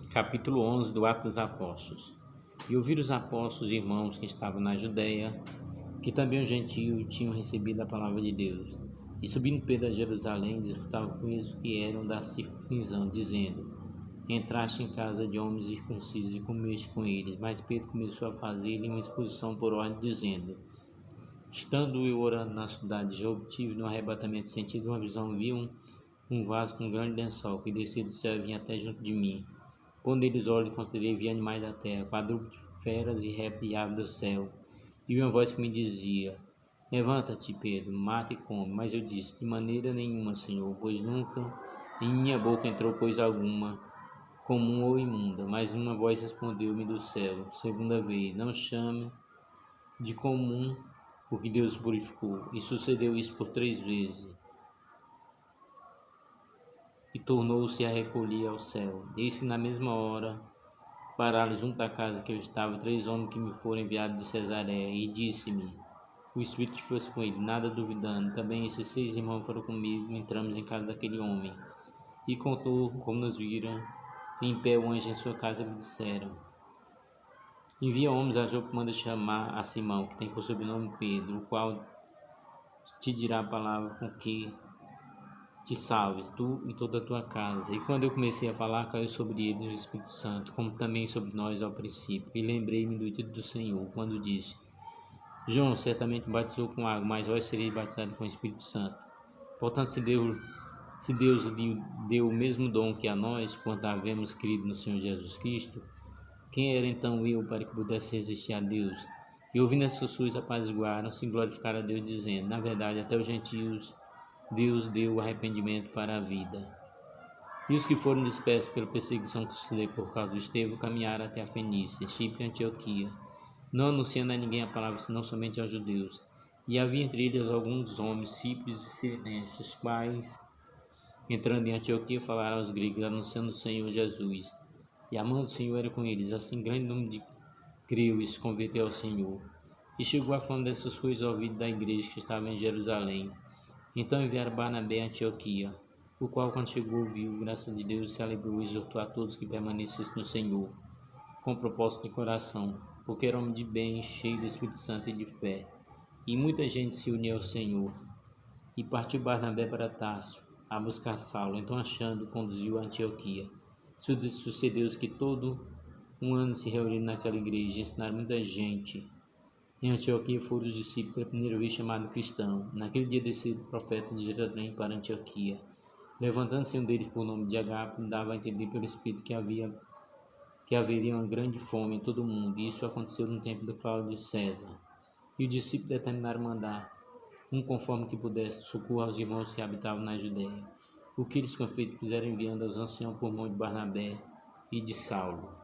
Capítulo 11 do Atos dos Apóstolos. E ouviram os apóstolos e irmãos que estavam na Judéia, que também os gentios tinham recebido a palavra de Deus. E subindo Pedro a Jerusalém, disputava com eles que eram da circuncisão, dizendo: Entraste em casa de homens circuncisos e comeste com eles. Mas Pedro começou a fazer-lhe uma exposição por ordem, dizendo: Estando eu orando na cidade, já obtive no arrebatamento sentido uma visão, vi um vaso com um grande lençol que descia do céu e vinha até junto de mim. Pondo ele os olhos, considerei, vi animais da terra, quadrúpedes, feras e répteis e aves do céu. E uma voz que me dizia: Levanta-te, Pedro, mata e come. Mas eu disse: De maneira nenhuma, Senhor, pois nunca em minha boca entrou coisa alguma comum ou imunda. Mas uma voz respondeu-me do céu, segunda vez: Não chame de comum o que Deus purificou. E sucedeu isso por 3 vezes. E tornou-se a recolher ao céu. Eis que na mesma hora pararam junto à casa que eu estava 3 homens que me foram enviados de Cesareia, e disse-me o Espírito que fosse com ele, nada duvidando. Também esses 6 irmãos foram comigo, entramos em casa daquele homem. E contou como nos viram em pé o anjo em sua casa, que disseram: Envia homens a Jope, manda chamar a Simão, que tem por sobrenome Pedro, o qual te dirá a palavra com que te salves, tu e toda a tua casa. E quando eu comecei a falar, caiu sobre eles o Espírito Santo, como também sobre nós ao princípio. E lembrei-me do dito do Senhor, quando disse: João certamente batizou com água, mas vós sereis batizados com o Espírito Santo. Portanto, se Deus lhe deu o mesmo dom que a nós, quando havemos crido no Senhor Jesus Cristo, quem era então eu para que pudesse resistir a Deus? E ouvindo essas coisas, apaziguaram-se e glorificaram a Deus, dizendo: Na verdade, até os gentios Deus deu o arrependimento para a vida. E os que foram dispersos pela perseguição que sucedeu por causa do Estevão caminharam até a Fenícia, Chipre e Antioquia, não anunciando a ninguém a palavra, senão somente aos judeus. E havia entre eles alguns homens, cíprios e sireneses, os quais, entrando em Antioquia, falaram aos gregos, anunciando o Senhor Jesus. E a mão do Senhor era com eles, assim grande número de creu e se converteu ao Senhor. E chegou a fama dessas coisas ao ouvido da igreja que estava em Jerusalém. Então enviaram Barnabé a Antioquia, o qual, quando chegou, viu graça de Deus, se alegrou e exortou a todos que permanecessem no Senhor, com propósito de coração, porque era homem de bem, cheio do Espírito Santo e de fé. E muita gente se uniu ao Senhor. E partiu Barnabé para Tarso, a buscar Saulo. Então, achando, conduziu a Antioquia. Sucedeu-se que todo um ano se reuniram naquela igreja e ensinaram muita gente. Em Antioquia foram os discípulos pela primeira vez chamados cristãos. Naquele dia desceu o profeta de Jerusalém para Antioquia. Levantando-se um deles por nome de Agape, dava a entender pelo Espírito que haveria uma grande fome em todo o mundo. E isso aconteceu no tempo do Cláudio César. E os discípulos determinaram mandar conforme que pudesse, socorro aos irmãos que habitavam na Judéia. O que eles com efeito fizeram, enviando aos anciãos por mão de Barnabé e de Saulo.